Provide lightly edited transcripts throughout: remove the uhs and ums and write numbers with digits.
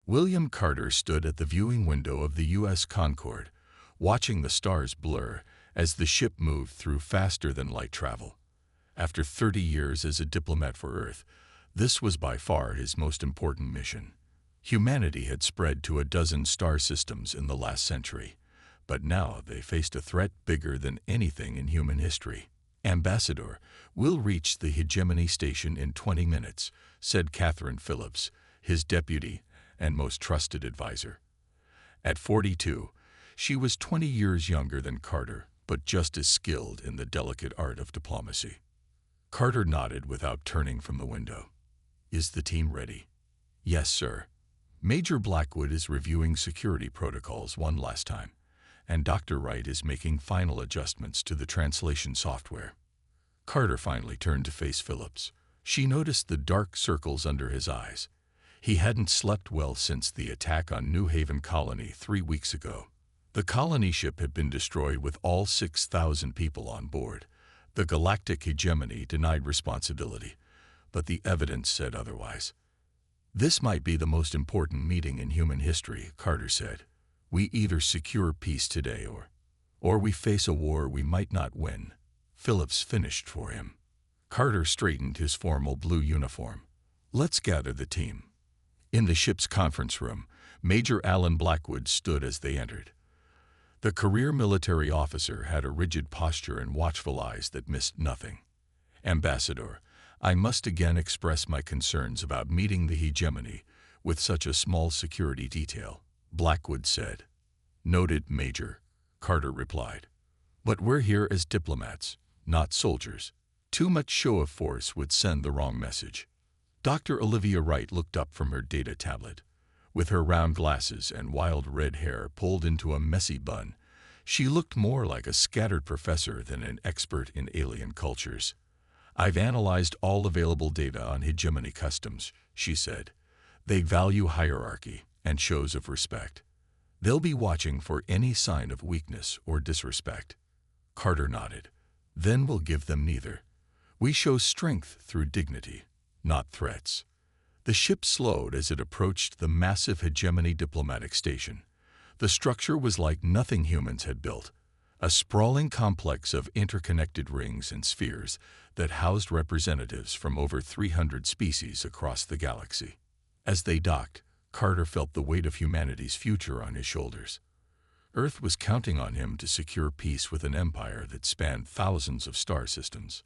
William Carter stood at the viewing window of the U.S. Concorde, watching the stars blur as the ship moved through faster than light travel. After 30 years as a diplomat for Earth, this was by far his most important mission. Humanity had spread to a dozen star systems in the last century, but now they faced a threat bigger than anything in human history. "Ambassador, we'll reach the hegemony station in 20 minutes, said Catherine Phillips, his deputy and most trusted advisor. At 42, she was 20 years younger than Carter, but just as skilled in the delicate art of diplomacy. Carter nodded without turning from the window. "Is the team ready?" "Yes, sir. Major Blackwood is reviewing security protocols one last time, and Dr. Wright is making final adjustments to the translation software." Carter finally turned to face Phillips. She noticed the dark circles under his eyes. He hadn't slept well since the attack on New Haven Colony 3 weeks ago. The colony ship had been destroyed with all 6,000 people on board. The Galactic Hegemony denied responsibility, but the evidence said otherwise. "This might be the most important meeting in human history," Carter said. "We either secure peace today or we face a war we might not win." Phillips finished for him. Carter straightened his formal blue uniform. "Let's gather the team." In the ship's conference room, Major Alan Blackwood stood as they entered. The career military officer had a rigid posture and watchful eyes that missed nothing. "Ambassador, I must again express my concerns about meeting the hegemony with such a small security detail," Blackwood said. "Noted, Major," Carter replied. "But we're here as diplomats, not soldiers. Too much show of force would send the wrong message." Dr. Olivia Wright looked up from her data tablet. With her round glasses and wild red hair pulled into a messy bun, she looked more like a scattered professor than an expert in alien cultures. "I've analyzed all available data on hegemony customs," she said. "They value hierarchy and shows of respect. They'll be watching for any sign of weakness or disrespect." Carter nodded. "Then we'll give them neither. We show strength through dignity, not threats." The ship slowed as it approached the massive hegemony diplomatic station. The structure was like nothing humans had built, a sprawling complex of interconnected rings and spheres that housed representatives from over 300 species across the galaxy. As they docked, Carter felt the weight of humanity's future on his shoulders. Earth was counting on him to secure peace with an empire that spanned thousands of star systems.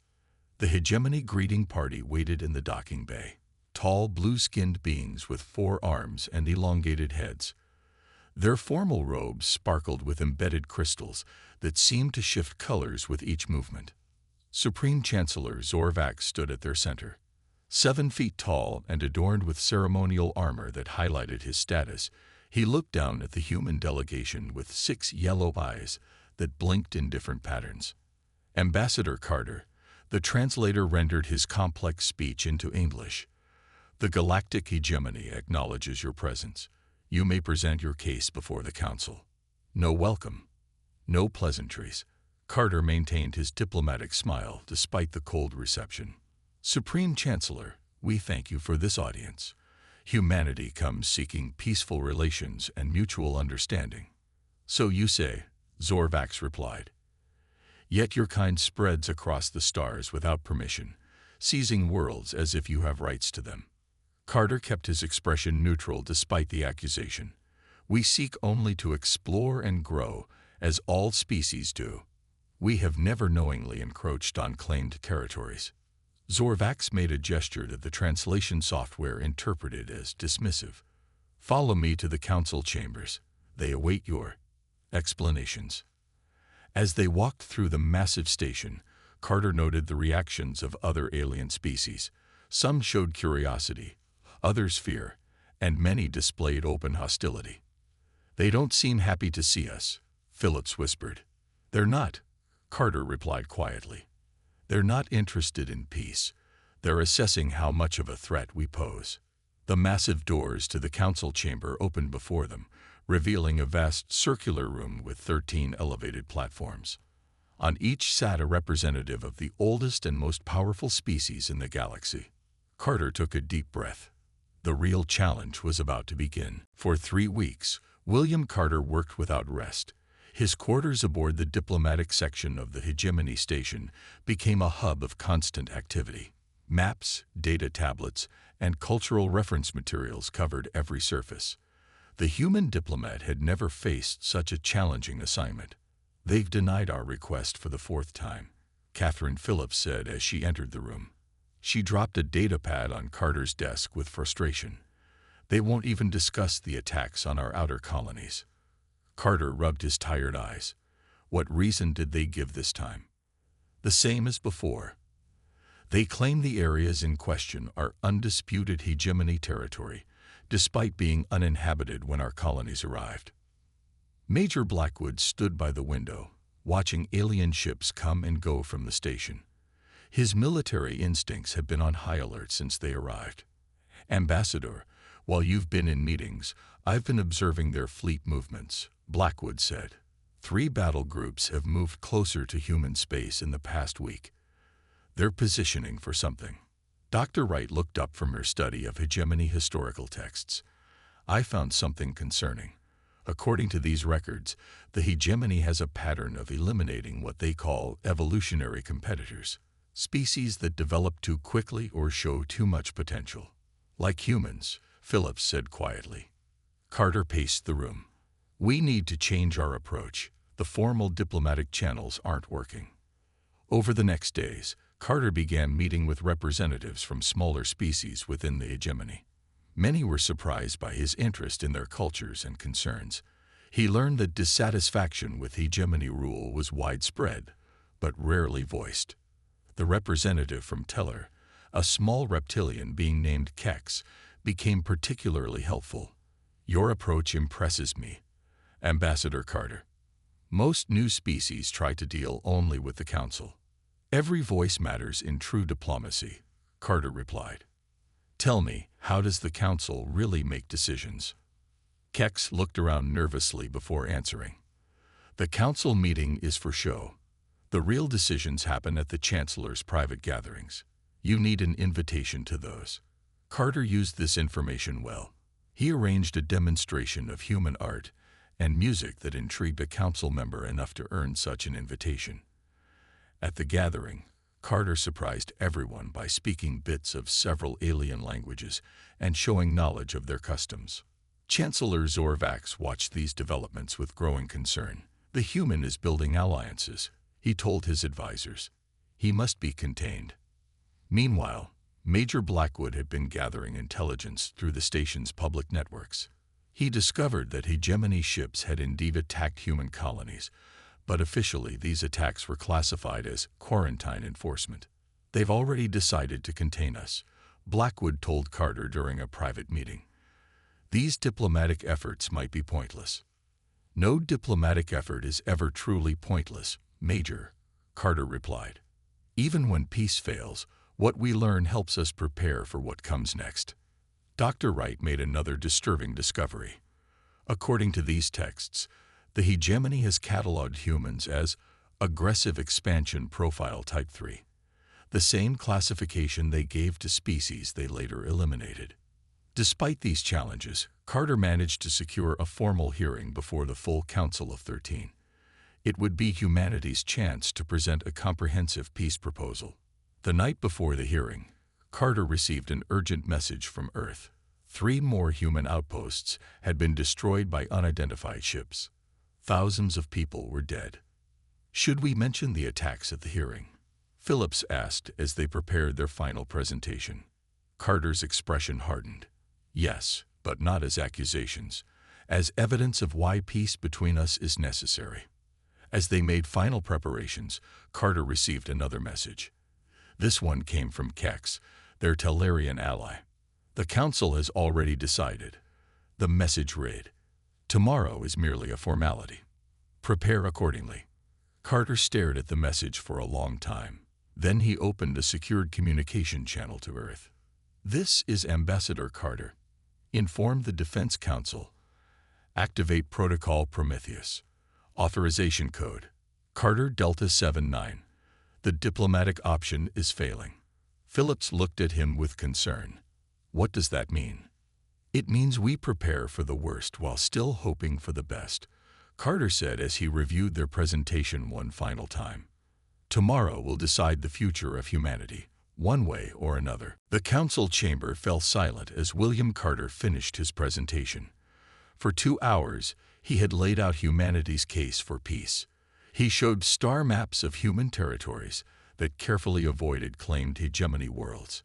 The hegemony greeting party waited in the docking bay. Tall, blue-skinned beings with 4 arms and elongated heads. Their formal robes sparkled with embedded crystals that seemed to shift colors with each movement. Supreme Chancellor Zorvax stood at their center. 7 feet tall and adorned with ceremonial armor that highlighted his status, he looked down at the human delegation with 6 yellow eyes that blinked in different patterns. "Ambassador Carter," the translator rendered his complex speech into English. "The Galactic Hegemony acknowledges your presence. You may present your case before the Council." No welcome, no pleasantries. Carter maintained his diplomatic smile despite the cold reception. "Supreme Chancellor, we thank you for this audience. Humanity comes seeking peaceful relations and mutual understanding." "So you say," Zorvax replied. "Yet your kind spreads across the stars without permission, seizing worlds as if you have rights to them." Carter kept his expression neutral despite the accusation. "We seek only to explore and grow, as all species do. We have never knowingly encroached on claimed territories." Zorvax made a gesture that the translation software interpreted as dismissive. "Follow me to the council chambers. They await your explanations." As they walked through the massive station, Carter noted the reactions of other alien species. Some showed curiosity, others fear, and many displayed open hostility. "They don't seem happy to see us," Phillips whispered. "They're not," Carter replied quietly. "They're not interested in peace. They're assessing how much of a threat we pose." The massive doors to the council chamber opened before them, revealing a vast circular room with 13 elevated platforms. On each sat a representative of the oldest and most powerful species in the galaxy. Carter took a deep breath. The real challenge was about to begin. For 3 weeks, William Carter worked without rest. His quarters aboard the diplomatic section of the Hegemony Station became a hub of constant activity. Maps, data tablets, and cultural reference materials covered every surface. The human diplomat had never faced such a challenging assignment. "They've denied our request for the 4th time," Catherine Phillips said as she entered the room. She dropped a data pad on Carter's desk with frustration. "They won't even discuss the attacks on our outer colonies." Carter rubbed his tired eyes. What reason did they give this time? The same as before. They claim the areas in question are undisputed hegemony territory, despite being uninhabited when our colonies arrived. Major Blackwood stood by the window, watching alien ships come and go from the station. His military instincts have been on high alert since they arrived. "Ambassador, while you've been in meetings, I've been observing their fleet movements," Blackwood said. 3 battle groups have moved closer to human space in the past week. They're positioning for something. Dr. Wright looked up from her study of hegemony historical texts. "I found something concerning. According to these records, the hegemony has a pattern of eliminating what they call evolutionary competitors, species that develop too quickly or show too much potential. Like humans," Phillips said quietly. Carter paced the room. "We need to change our approach. The formal diplomatic channels aren't working." Over the next days, Carter began meeting with representatives from smaller species within the hegemony. Many were surprised by his interest in their cultures and concerns. He learned that dissatisfaction with hegemony rule was widespread, but rarely voiced. The representative from Teller, a small reptilian being named Kex, became particularly helpful. "Your approach impresses me, Ambassador Carter. Most new species try to deal only with the Council. Every voice matters in true diplomacy," Carter replied. "Tell me, how does the Council really make decisions?" Kex looked around nervously before answering. "The Council meeting is for show. The real decisions happen at the Chancellor's private gatherings. You need an invitation to those." Carter used this information well. He arranged a demonstration of human art and music that intrigued a council member enough to earn such an invitation. At the gathering, Carter surprised everyone by speaking bits of several alien languages and showing knowledge of their customs. Chancellor Zorvax watched these developments with growing concern. "The human is building alliances," he told his advisors. "He must be contained." Meanwhile, Major Blackwood had been gathering intelligence through the station's public networks. He discovered that hegemony ships had indeed attacked human colonies, but officially these attacks were classified as quarantine enforcement. "They've already decided to contain us," Blackwood told Carter during a private meeting. "These diplomatic efforts might be pointless." "No diplomatic effort is ever truly pointless, Major," Carter replied. "Even when peace fails, what we learn helps us prepare for what comes next." Dr. Wright made another disturbing discovery. According to these texts, the hegemony has cataloged humans as aggressive expansion profile type 3, the same classification they gave to species they later eliminated. Despite these challenges, Carter managed to secure a formal hearing before the full Council of 13. It would be humanity's chance to present a comprehensive peace proposal. The night before the hearing, Carter received an urgent message from Earth. 3 more human outposts had been destroyed by unidentified ships. Thousands of people were dead. "Should we mention the attacks at the hearing?" Phillips asked as they prepared their final presentation. Carter's expression hardened. "Yes, but not as accusations, as evidence of why peace between us is necessary." As they made final preparations, Carter received another message. This one came from Kex, their Tellarian ally. "The Council has already decided." The message read, "Tomorrow is merely a formality. Prepare accordingly." Carter stared at the message for a long time. Then he opened a secured communication channel to Earth. "This is Ambassador Carter. Inform the Defense Council. Activate Protocol Prometheus. Authorization Code Carter Delta 79. The diplomatic option is failing." Phillips looked at him with concern. "What does that mean?" It means we prepare for the worst while still hoping for the best, Carter said as he reviewed their presentation one final time. Tomorrow will decide the future of humanity, one way or another. The council chamber fell silent as William Carter finished his presentation. For 2 hours, he had laid out humanity's case for peace. He showed star maps of human territories that carefully avoided claimed hegemony worlds.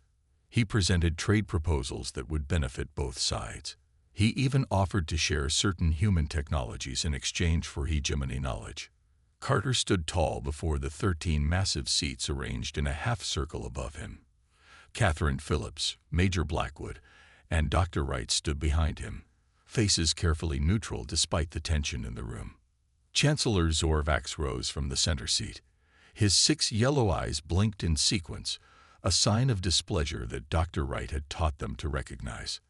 He presented trade proposals that would benefit both sides. He even offered to share certain human technologies in exchange for hegemony knowledge. Carter stood tall before the 13 massive seats arranged in a half-circle above him. Catherine Phillips, Major Blackwood, and Dr. Wright stood behind him, faces carefully neutral despite the tension in the room. Chancellor Zorvax rose from the center seat. His 6 yellow eyes blinked in sequence, a sign of displeasure that Dr. Wright had taught them to recognize.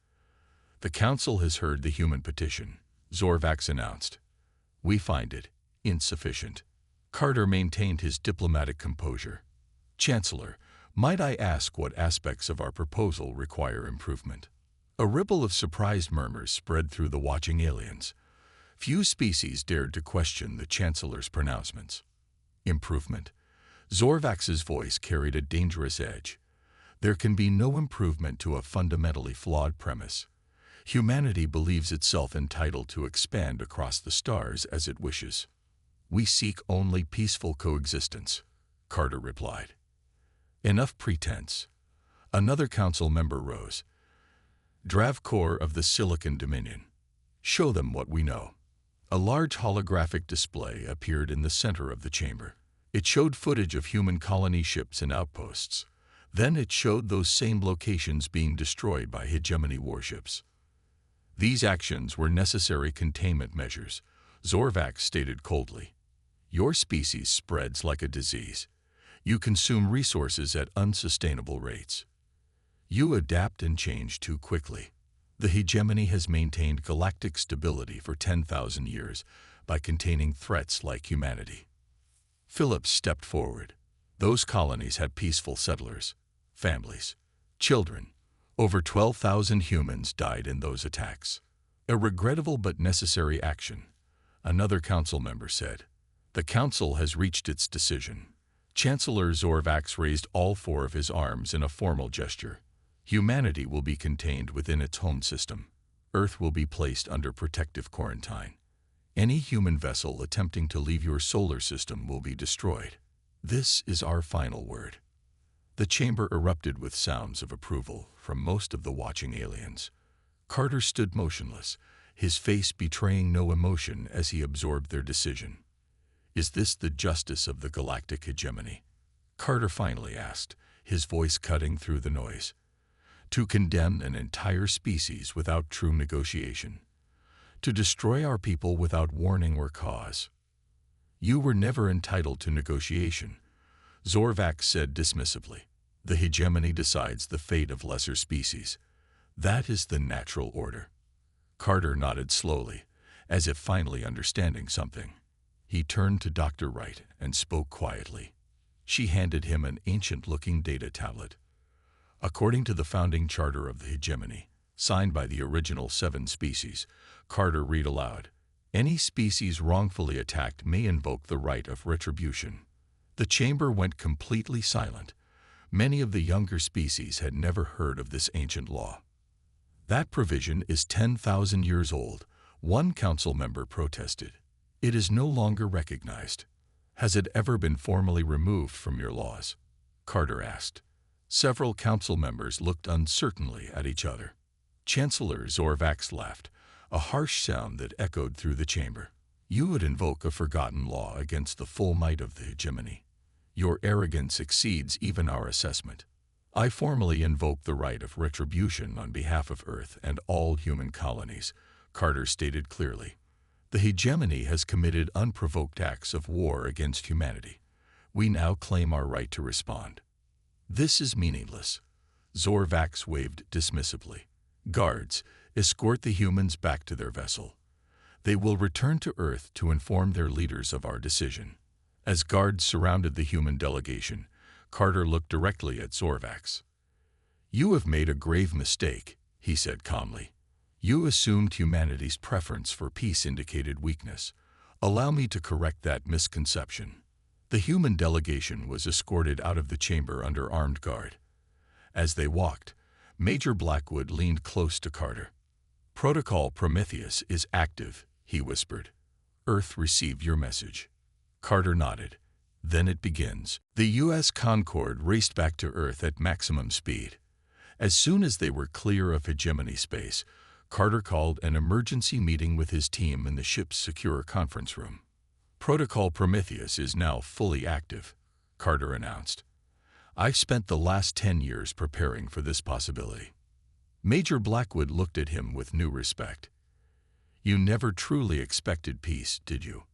The Council has heard the human petition, Zorvax announced. We find it insufficient. Carter maintained his diplomatic composure. Chancellor, might I ask what aspects of our proposal require improvement? A ripple of surprised murmurs spread through the watching aliens. Few species dared to question the Chancellor's pronouncements. Improvement? Zorvax's voice carried a dangerous edge. There can be no improvement to a fundamentally flawed premise. Humanity believes itself entitled to expand across the stars as it wishes. We seek only peaceful coexistence, Carter replied. Enough pretense. Another council member rose. Dravkor of the Silicon Dominion. Show them what we know. A large holographic display appeared in the center of the chamber. It showed footage of human colony ships and outposts. Then it showed those same locations being destroyed by hegemony warships. These actions were necessary containment measures, Zorvax stated coldly. Your species spreads like a disease. You consume resources at unsustainable rates. You adapt and change too quickly. The hegemony has maintained galactic stability for 10,000 years by containing threats like humanity. Phillips stepped forward. Those colonies had peaceful settlers, families, children. Over 12,000 humans died in those attacks. A regrettable but necessary action, another council member said. The council has reached its decision. Chancellor Zorvax raised all 4 of his arms in a formal gesture. Humanity will be contained within its home system. Earth will be placed under protective quarantine. Any human vessel attempting to leave your solar system will be destroyed. This is our final word. The chamber erupted with sounds of approval from most of the watching aliens. Carter stood motionless, his face betraying no emotion as he absorbed their decision. Is this the justice of the galactic hegemony? Carter finally asked, his voice cutting through the noise. To condemn an entire species without true negotiation. To destroy our people without warning or cause. You were never entitled to negotiation, Zorvax said dismissively. The hegemony decides the fate of lesser species. That is the natural order. Carter nodded slowly, as if finally understanding something. He turned to Dr. Wright and spoke quietly. She handed him an ancient-looking data tablet. According to the founding charter of the hegemony, signed by the original 7 species, Carter read aloud, any species wrongfully attacked may invoke the right of retribution. The chamber went completely silent. Many of the younger species had never heard of this ancient law. That provision is 10,000 years old, one council member protested. It is no longer recognized. Has it ever been formally removed from your laws? Carter asked. Several council members looked uncertainly at each other. Chancellor Zorvax laughed, a harsh sound that echoed through the chamber. You would invoke a forgotten law against the full might of the hegemony. Your arrogance exceeds even our assessment. I formally invoke the right of retribution on behalf of Earth and all human colonies, Carter stated clearly. The hegemony has committed unprovoked acts of war against humanity. We now claim our right to respond. This is meaningless. Zorvax waved dismissively. Guards, escort the humans back to their vessel. They will return to Earth to inform their leaders of our decision. As guards surrounded the human delegation, Carter looked directly at Zorvax. You have made a grave mistake, he said calmly. You assumed humanity's preference for peace indicated weakness. Allow me to correct that misconception. The human delegation was escorted out of the chamber under armed guard. As they walked, Major Blackwood leaned close to Carter. "Protocol Prometheus is active," he whispered. "Earth received your message." Carter nodded. "Then it begins." The U.S. Concorde raced back to Earth at maximum speed. As soon as they were clear of hegemony space, Carter called an emergency meeting with his team in the ship's secure conference room. "Protocol Prometheus is now fully active," Carter announced. "I've spent the last 10 years preparing for this possibility." Major Blackwood looked at him with new respect. "You never truly expected peace, did you?"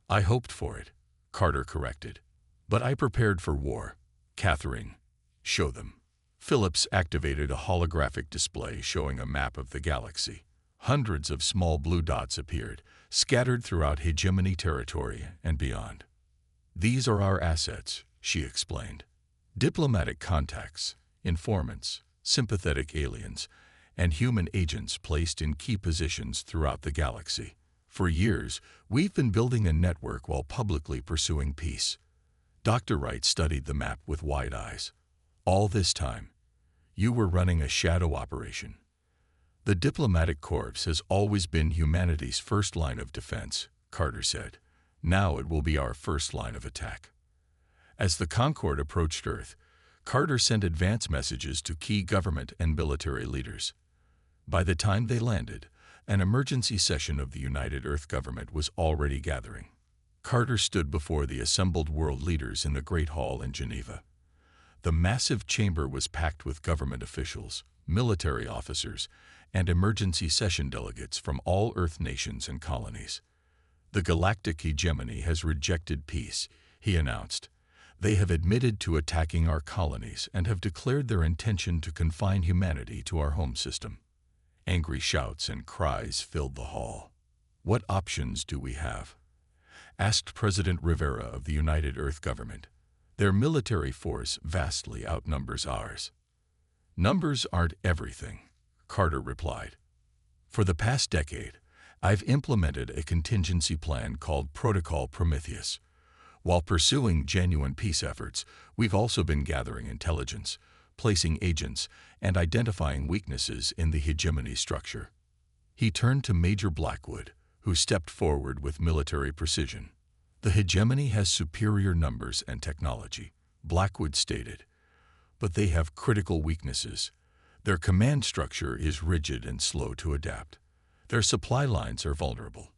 "I hoped for it," Carter corrected. "But I prepared for war." "Catherine, show them." Phillips activated a holographic display showing a map of the galaxy. Hundreds of small blue dots appeared, scattered throughout hegemony territory and beyond. "These are our assets," she explained. "Diplomatic contacts, informants, sympathetic aliens, and human agents placed in key positions throughout the galaxy. For years, we've been building a network while publicly pursuing peace." Dr. Wright studied the map with wide eyes. "All this time, you were running a shadow operation." "The diplomatic corps has always been humanity's first line of defense," Carter said. "Now it will be our first line of attack." As the Concorde approached Earth, Carter sent advance messages to key government and military leaders. By the time they landed, an emergency session of the United Earth Government was already gathering. Carter stood before the assembled world leaders in the Great Hall in Geneva. The massive chamber was packed with government officials, military officers, and emergency session delegates from all Earth nations and colonies. "The galactic hegemony has rejected peace," he announced. "They have admitted to attacking our colonies and have declared their intention to confine humanity to our home system." Angry shouts and cries filled the hall. "What options do we have?" asked President Rivera of the United Earth Government. "Their military force vastly outnumbers ours." "Numbers aren't everything," Carter replied. "For the past decade, I've implemented a contingency plan called Protocol Prometheus. While pursuing genuine peace efforts, we've also been gathering intelligence, placing agents, and identifying weaknesses in the hegemony structure." He turned to Major Blackwood, who stepped forward with military precision. "The hegemony has superior numbers and technology," Blackwood stated, "but they have critical weaknesses. Their command structure is rigid and slow to adapt. Their supply lines are vulnerable.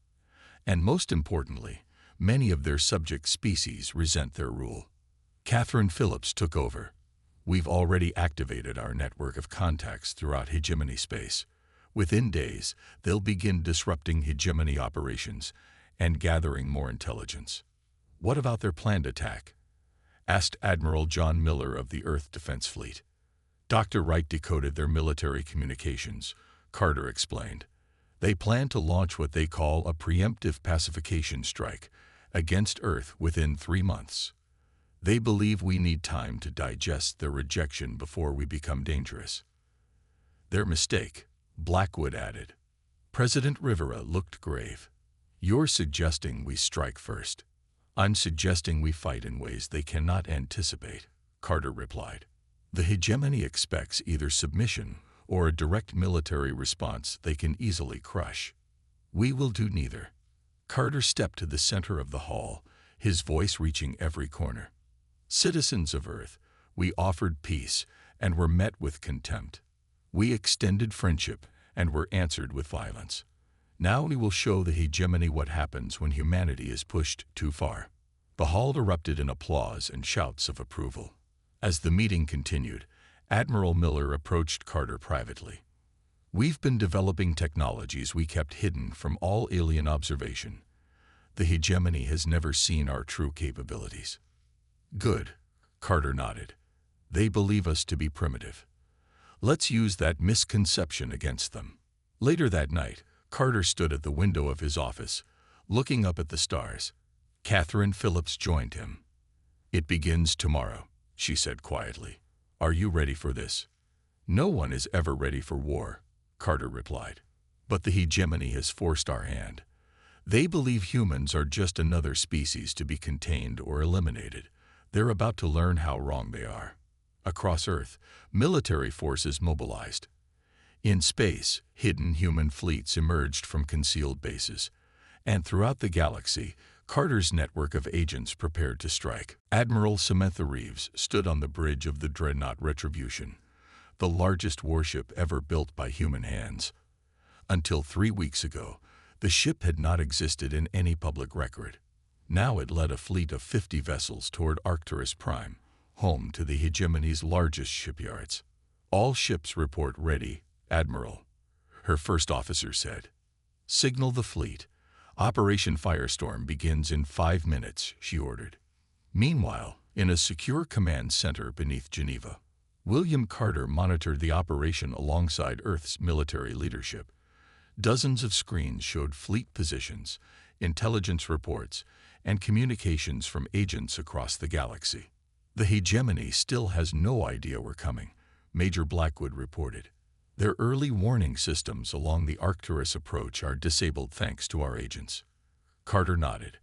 And most importantly, many of their subject species resent their rule." Catherine Phillips took over. "We've already activated our network of contacts throughout hegemony space. Within days, they'll begin disrupting hegemony operations and gathering more intelligence." "What about their planned attack?" asked Admiral John Miller of the Earth Defense Fleet. Dr. Wright decoded their military communications, Carter explained. "They plan to launch what they call a preemptive pacification strike against Earth within 3 months. They believe we need time to digest their rejection before we become dangerous." "Their mistake," Blackwood added. President Rivera looked grave. "You're suggesting we strike first." "I'm suggesting we fight in ways they cannot anticipate," Carter replied. "The hegemony expects either submission or a direct military response they can easily crush. We will do neither." Carter stepped to the center of the hall, his voice reaching every corner. "Citizens of Earth, we offered peace and were met with contempt. We extended friendship and were answered with violence. Now we will show the hegemony what happens when humanity is pushed too far." The hall erupted in applause and shouts of approval. As the meeting continued, Admiral Miller approached Carter privately. "We've been developing technologies we kept hidden from all alien observation. The hegemony has never seen our true capabilities." "Good," Carter nodded. "They believe us to be primitive. Let's use that misconception against them." Later that night, Carter stood at the window of his office, looking up at the stars. Catherine Phillips joined him. "It begins tomorrow," she said quietly. "Are you ready for this?" "No one is ever ready for war," Carter replied. But the hegemony has forced our hand. They believe humans are just another species to be contained or eliminated. They're about to learn how wrong they are. Across Earth, military forces mobilized. In space, hidden human fleets emerged from concealed bases. And throughout the galaxy, Carter's network of agents prepared to strike. Admiral Samantha Reeves stood on the bridge of the dreadnought Retribution, the largest warship ever built by human hands. Until 3 weeks ago, the ship had not existed in any public record. Now it led a fleet of 50 vessels toward Arcturus Prime, home to the hegemony's largest shipyards. "All ships report ready, Admiral," her first officer said. "Signal the fleet. Operation Firestorm begins in 5 minutes," she ordered. Meanwhile, in a secure command center beneath Geneva, William Carter monitored the operation alongside Earth's military leadership. Dozens of screens showed fleet positions, intelligence reports, and communications from agents across the galaxy. "The hegemony still has no idea we're coming," Major Blackwood reported. "Their early warning systems along the Arcturus approach are disabled thanks to our agents." Carter nodded.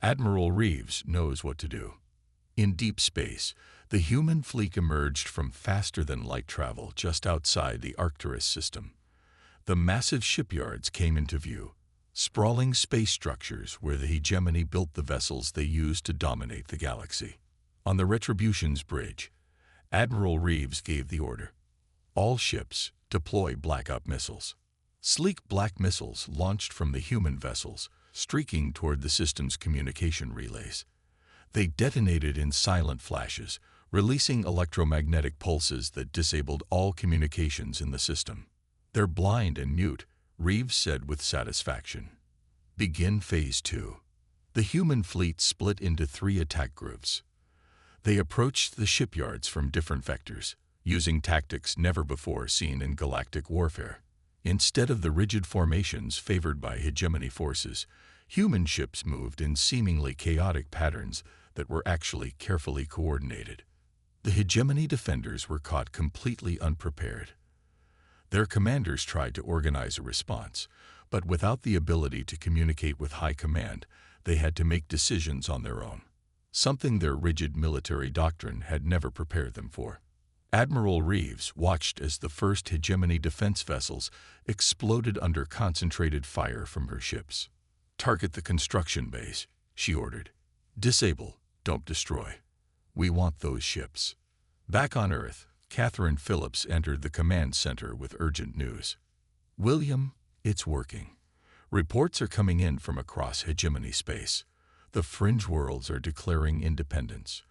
"Admiral Reeves knows what to do." In deep space, the human fleet emerged from faster-than-light travel just outside the Arcturus system. The massive shipyards came into view, sprawling space structures where the hegemony built the vessels they used to dominate the galaxy. On the Retribution's bridge, Admiral Reeves gave the order. "All ships, deploy blackout missiles." Sleek black missiles launched from the human vessels, streaking toward the system's communication relays. They detonated in silent flashes, releasing electromagnetic pulses that disabled all communications in the system. "They're blind and mute," Reeves said with satisfaction. "Begin Phase 2. The human fleet split into 3 attack groups. They approached the shipyards from different vectors, using tactics never before seen in galactic warfare. Instead of the rigid formations favored by hegemony forces, human ships moved in seemingly chaotic patterns that were actually carefully coordinated. The hegemony defenders were caught completely unprepared. Their commanders tried to organize a response, but without the ability to communicate with high command, they had to make decisions on their own, something their rigid military doctrine had never prepared them for. Admiral Reeves watched as the first hegemony defense vessels exploded under concentrated fire from her ships. "Target the construction base," she ordered. "Disable, don't destroy. We want those ships." Back on Earth, Catherine Phillips entered the command center with urgent news. "William, it's working. Reports are coming in from across hegemony space. The fringe worlds are declaring independence.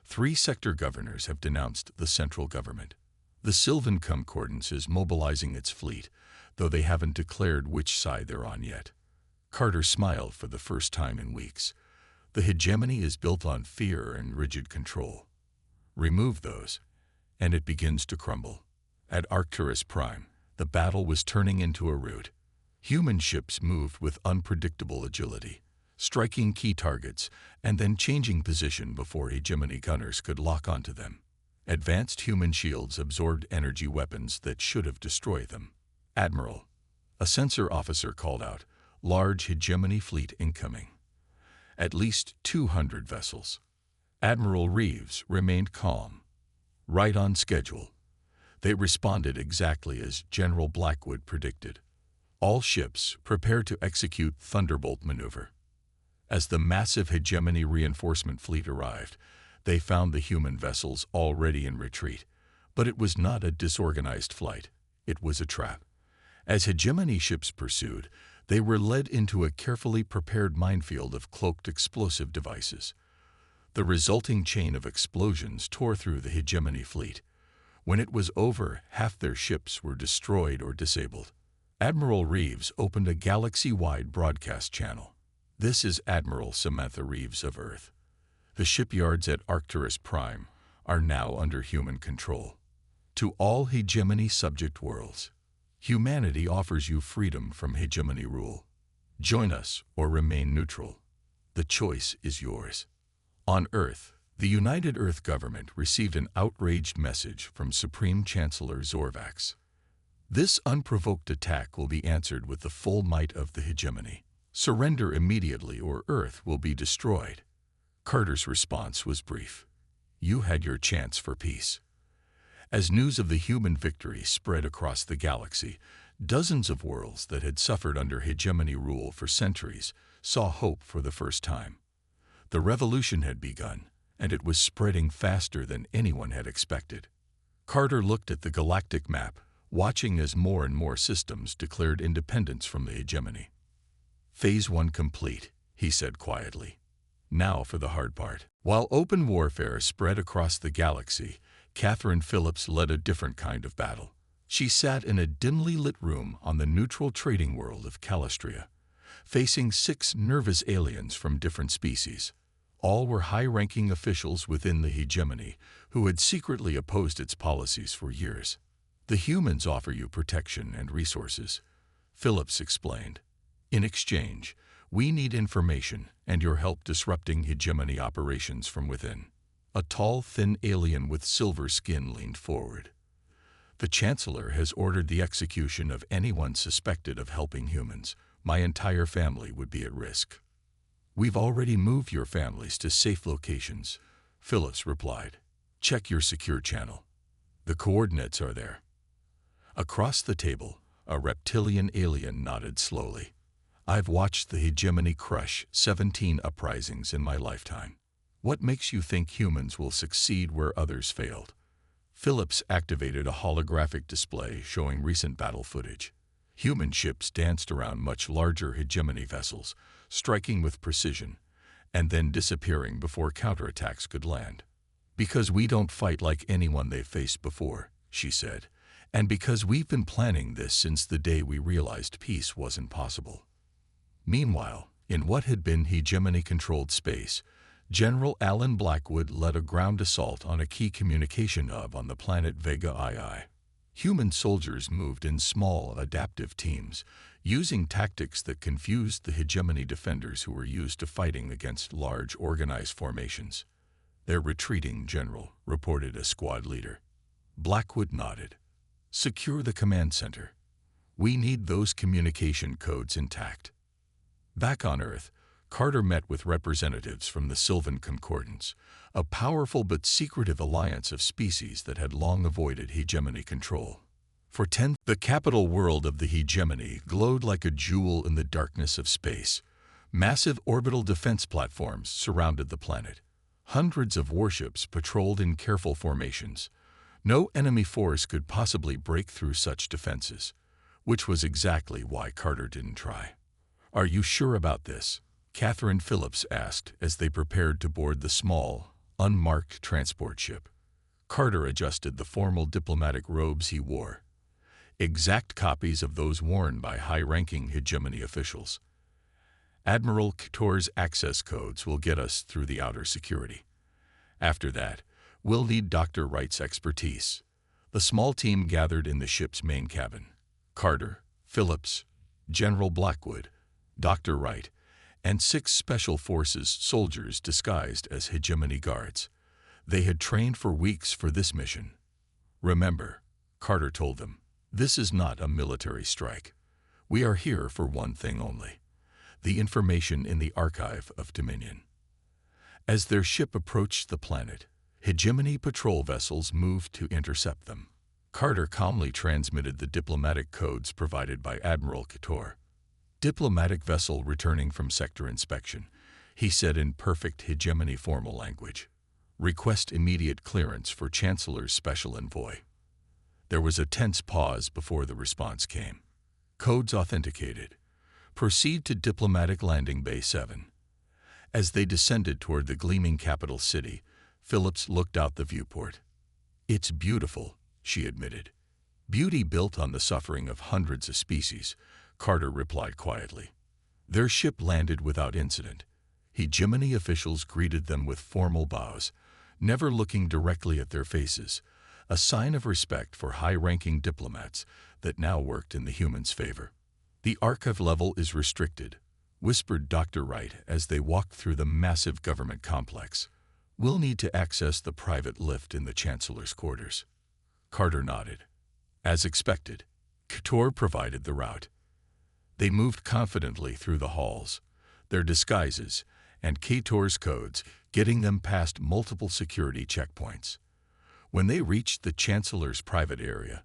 3 sector governors have denounced the central government. The Sylvan Concordance is mobilizing its fleet, though they haven't declared which side they're on yet." Carter smiled for the first time in weeks. "The hegemony is built on fear and rigid control. Remove those, and it begins to crumble." At Arcturus Prime, the battle was turning into a rout. Human ships moved with unpredictable agility, striking key targets and then changing position before hegemony gunners could lock onto them. Advanced human shields absorbed energy weapons that should have destroyed them. "Admiral," a sensor officer called out, "large hegemony fleet incoming. At least 200 vessels." Admiral Reeves remained calm. "Right on schedule." They responded exactly as General Blackwood predicted. "All ships prepare to execute Thunderbolt maneuver." As the massive hegemony reinforcement fleet arrived, they found the human vessels already in retreat. But it was not a disorganized flight. It was a trap. As hegemony ships pursued, they were led into a carefully prepared minefield of cloaked explosive devices. The resulting chain of explosions tore through the hegemony fleet. When it was over, half their ships were destroyed or disabled. Admiral Reeves opened a galaxy-wide broadcast channel. "This is Admiral Samantha Reeves of Earth. The shipyards at Arcturus Prime are now under human control. To all hegemony subject worlds, humanity offers you freedom from hegemony rule. Join us or remain neutral. The choice is yours." On Earth, the United Earth government received an outraged message from Supreme Chancellor Zorvax. This unprovoked attack will be answered with the full might of the hegemony. Surrender immediately or Earth will be destroyed. Carter's response was brief. You had your chance for peace. As news of the human victory spread across the galaxy, dozens of worlds that had suffered under hegemony rule for centuries saw hope for the first time. The revolution had begun, and it was spreading faster than anyone had expected. Carter looked at the galactic map, watching as more and more systems declared independence from the hegemony. Phase 1 complete, he said quietly. Now for the hard part. While open warfare spread across the galaxy, Catherine Phillips led a different kind of battle. She sat in a dimly lit room on the neutral trading world of Calistria, facing 6 nervous aliens from different species. All were high-ranking officials within the hegemony who had secretly opposed its policies for years. The humans offer you protection and resources, Phillips explained. In exchange, we need information and your help disrupting hegemony operations from within. A tall, thin alien with silver skin leaned forward. The Chancellor has ordered the execution of anyone suspected of helping humans. My entire family would be at risk. We've already moved your families to safe locations, Phillips replied. Check your secure channel. The coordinates are there. Across the table, a reptilian alien nodded slowly. I've watched the hegemony crush 17 uprisings in my lifetime. What makes you think humans will succeed where others failed? Phillips activated a holographic display showing recent battle footage. Human ships danced around much larger hegemony vessels, striking with precision, and then disappearing before counterattacks could land. Because we don't fight like anyone they've faced before, she said, and because we've been planning this since the day we realized peace wasn't possible. Meanwhile, in what had been hegemony-controlled space, General Alan Blackwood led a ground assault on a key communication hub on the planet Vega II. Human soldiers moved in small, adaptive teams, using tactics that confused the hegemony defenders who were used to fighting against large, organized formations. They're retreating, General, reported a squad leader. Blackwood nodded. Secure the command center. We need those communication codes intact. Back on Earth, Carter met with representatives from the Sylvan Concordance, a powerful but secretive alliance of species that had long avoided hegemony control. For the capital world of the hegemony glowed like a jewel in the darkness of space. Massive orbital defense platforms surrounded the planet. Hundreds of warships patrolled in careful formations. No enemy force could possibly break through such defenses, which was exactly why Carter didn't try. Are you sure about this? Catherine Phillips asked as they prepared to board the small, unmarked transport ship. Carter adjusted the formal diplomatic robes he wore, exact copies of those worn by high-ranking hegemony officials. Admiral Couture's access codes will get us through the outer security. After that, we'll need Dr. Wright's expertise. The small team gathered in the ship's main cabin. Carter, Phillips, General Blackwood, Dr. Wright, and 6 Special Forces soldiers disguised as hegemony guards. They had trained for weeks for this mission. Remember, Carter told them, this is not a military strike. We are here for one thing only: the information in the archive of Dominion. As their ship approached the planet, hegemony patrol vessels moved to intercept them. Carter calmly transmitted the diplomatic codes provided by Admiral Couture. Diplomatic vessel returning from sector inspection, he said in perfect hegemony formal language. Request immediate clearance for Chancellor's special envoy. There was a tense pause before the response came. Codes authenticated. Proceed to Diplomatic Landing Bay 7. As they descended toward the gleaming capital city, Phillips looked out the viewport. It's beautiful, she admitted. Beauty built on the suffering of hundreds of species, Carter replied quietly. Their ship landed without incident. Hegemony officials greeted them with formal bows, never looking directly at their faces, a sign of respect for high-ranking diplomats that now worked in the humans' favor. The archive level is restricted, whispered Dr. Wright as they walked through the massive government complex. We'll need to access the private lift in the Chancellor's quarters. Carter nodded. As expected, Couture provided the route. They moved confidently through the halls, their disguises, and Couture's codes getting them past multiple security checkpoints. When they reached the Chancellor's private area,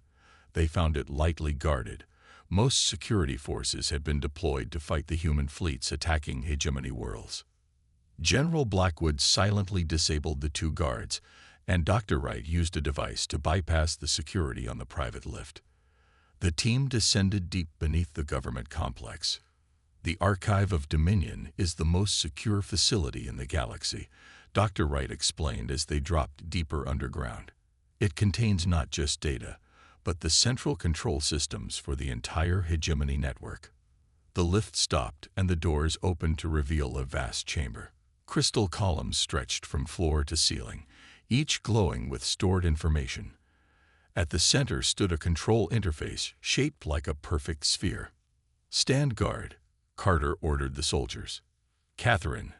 they found it lightly guarded. Most security forces had been deployed to fight the human fleets attacking hegemony worlds. General Blackwood silently disabled the two guards, and Dr. Wright used a device to bypass the security on the private lift. The team descended deep beneath the government complex. The Archive of Dominion is the most secure facility in the galaxy, Dr. Wright explained as they dropped deeper underground. It contains not just data, but the central control systems for the entire hegemony network. The lift stopped and the doors opened to reveal a vast chamber. Crystal columns stretched from floor to ceiling, each glowing with stored information. At the center stood a control interface shaped like a perfect sphere. "Stand guard," Carter ordered the soldiers. "Catherine,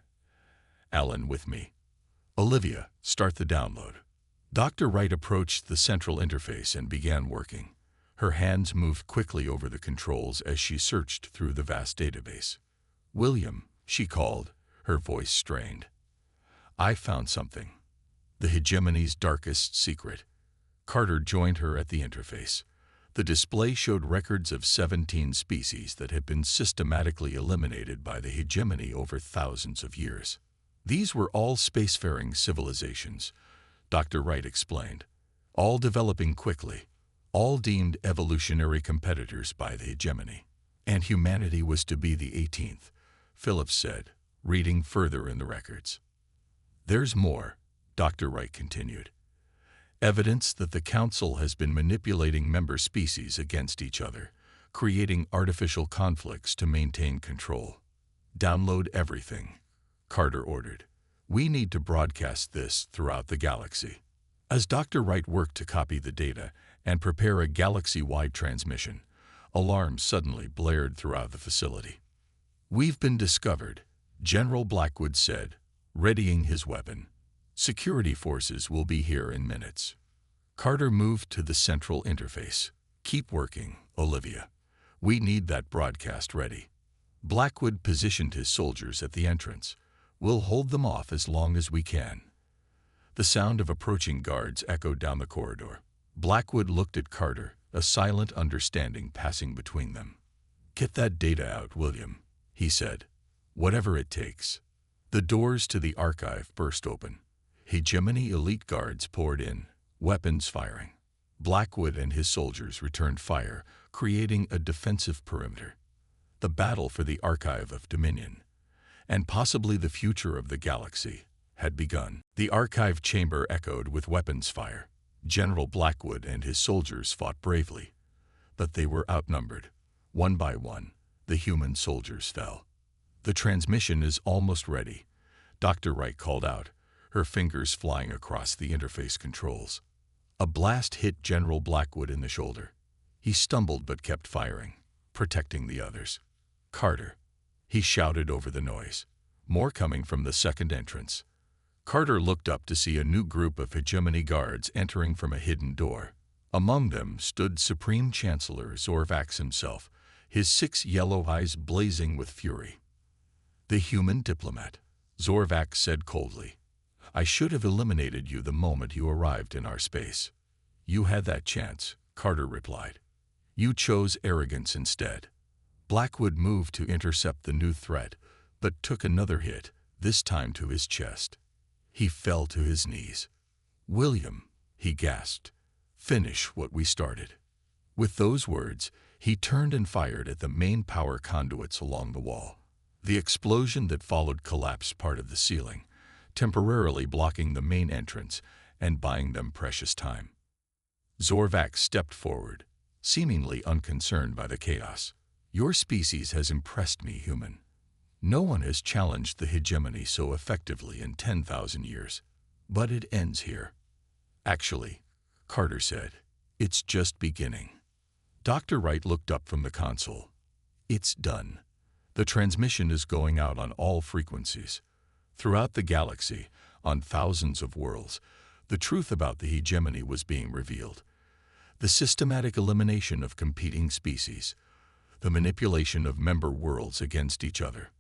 Alan with me. Olivia, start the download." Dr. Wright approached the central interface and began working. Her hands moved quickly over the controls as she searched through the vast database. "William," she called, her voice strained. "I found something. The hegemony's darkest secret." Carter joined her at the interface. The display showed records of 17 species that had been systematically eliminated by the hegemony over thousands of years. These were all spacefaring civilizations, Dr. Wright explained, all developing quickly, all deemed evolutionary competitors by the hegemony. "And humanity was to be the 18th, Phillips said, reading further in the records. "There's more," Dr. Wright continued. "Evidence that the Council has been manipulating member species against each other, creating artificial conflicts to maintain control. Download everything," Carter ordered. "We need to broadcast this throughout the galaxy." As Dr. Wright worked to copy the data and prepare a galaxy-wide transmission, alarms suddenly blared throughout the facility. "We've been discovered," General Blackwood said, readying his weapon. "Security forces will be here in minutes." Carter moved to the central interface. "Keep working, Olivia. We need that broadcast ready." Blackwood positioned his soldiers at the entrance. "We'll hold them off as long as we can." The sound of approaching guards echoed down the corridor. Blackwood looked at Carter, a silent understanding passing between them. "Get that data out, William," he said. "Whatever it takes." The doors to the archive burst open. Hegemony elite guards poured in, weapons firing. Blackwood and his soldiers returned fire, creating a defensive perimeter. The battle for the Archive of Dominion, and possibly the future of the galaxy, had begun. The archive chamber echoed with weapons fire. General Blackwood and his soldiers fought bravely, but they were outnumbered. One by one, the human soldiers fell. "The transmission is almost ready," Dr. Wright called out, her fingers flying across the interface controls. A blast hit General Blackwood in the shoulder. He stumbled but kept firing, protecting the others. "Carter," he shouted over the noise. More coming from the second entrance. Carter looked up to see a new group of hegemony guards entering from a hidden door. Among them stood Supreme Chancellor Zorvax himself, his 6 yellow eyes blazing with fury. "The human diplomat," Zorvax said coldly. "I should have eliminated you the moment you arrived in our space." "You had that chance," Carter replied. "You chose arrogance instead." Blackwood moved to intercept the new threat, but took another hit, this time to his chest. He fell to his knees. "William," he gasped, "finish what we started." With those words, he turned and fired at the main power conduits along the wall. The explosion that followed collapsed part of the ceiling, temporarily blocking the main entrance and buying them precious time. Zorvax stepped forward, seemingly unconcerned by the chaos. "Your species has impressed me, human. No one has challenged the hegemony so effectively in 10,000 years. But it ends here." "Actually," Carter said, "it's just beginning." Dr. Wright looked up from the console. "It's done. The transmission is going out on all frequencies. Throughout the galaxy, on thousands of worlds, the truth about the hegemony was being revealed. the systematic elimination of competing species, the manipulation of member worlds against each other,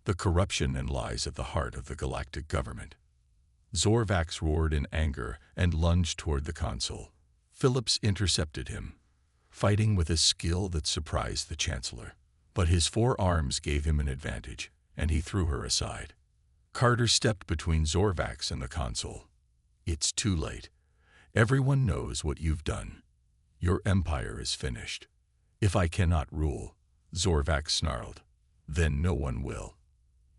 the corruption and lies at the heart of the galactic government. Zorvax roared in anger and lunged toward the console. Phillips intercepted him, fighting with a skill that surprised the Chancellor. But his forearms gave him an advantage, and he threw her aside. Carter stepped between Zorvax and the console. It's too late. Everyone knows what you've done. Your empire is finished. If I cannot rule, Zorvax snarled, then no one will.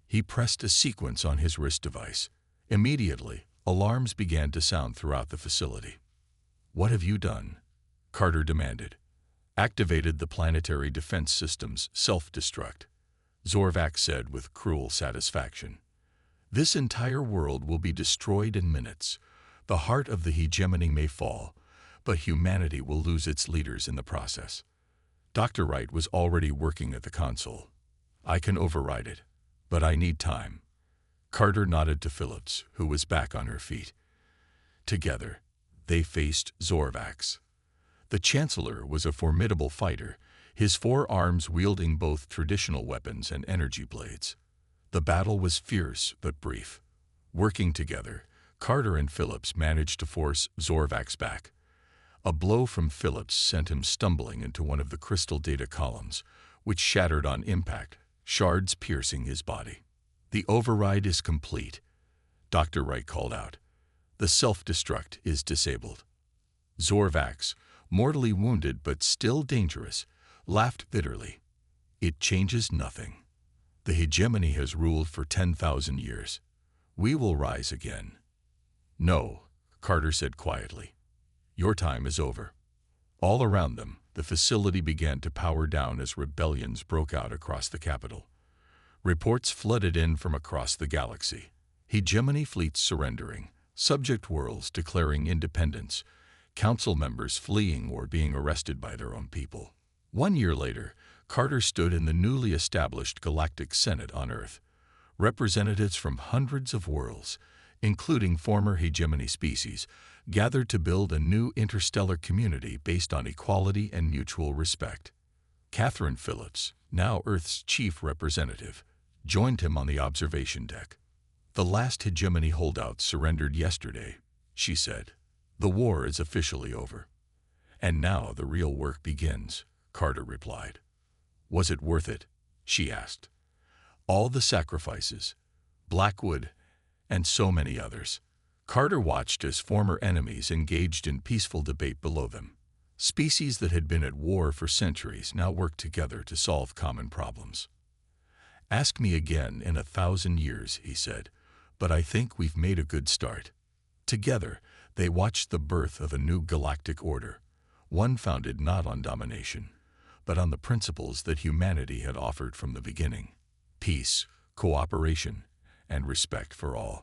He pressed a sequence on his wrist device. Immediately, alarms began to sound throughout the facility. What have you done? Carter demanded. Activated the planetary defense system's self-destruct, Zorvax said with cruel satisfaction. This entire world will be destroyed in minutes. The heart of the hegemony may fall, but humanity will lose its leaders in the process. Dr. Wright was already working at the console. I can override it, but I need time. Carter nodded to Phillips, who was back on her feet. Together, they faced Zorvax. The Chancellor was a formidable fighter, his forearms wielding both traditional weapons and energy blades. The battle was fierce but brief. Working together, Carter and Phillips managed to force Zorvax back. A blow from Phillips sent him stumbling into one of the crystal data columns, which shattered on impact, shards piercing his body. The override is complete, Dr. Wright called out. The self-destruct is disabled. Zorvax, mortally wounded but still dangerous, laughed bitterly. It changes nothing. The hegemony has ruled for 10,000 years. We will rise again. No, Carter said quietly. Your time is over. All around them, the facility began to power down as rebellions broke out across the capital. Reports flooded in from across the galaxy. Hegemony fleets surrendering, subject worlds declaring independence, council members fleeing or being arrested by their own people. 1 year later, Carter stood in the newly established Galactic Senate on Earth. Representatives from hundreds of worlds, including former hegemony species, gathered to build a new interstellar community based on equality and mutual respect. Catherine Phillips, now Earth's chief representative, joined him on the observation deck. The last hegemony holdouts surrendered yesterday, she said. The war is officially over. And now the real work begins, Carter replied. Was it worth it? She asked. All the sacrifices, Blackwood, and so many others. Carter watched as former enemies engaged in peaceful debate below them. Species that had been at war for centuries now worked together to solve common problems. Ask me again in 1,000 years, he said, but I think we've made a good start. Together, they watched the birth of a new galactic order, one founded not on domination, but on the principles that humanity had offered from the beginning: peace, cooperation, and respect for all.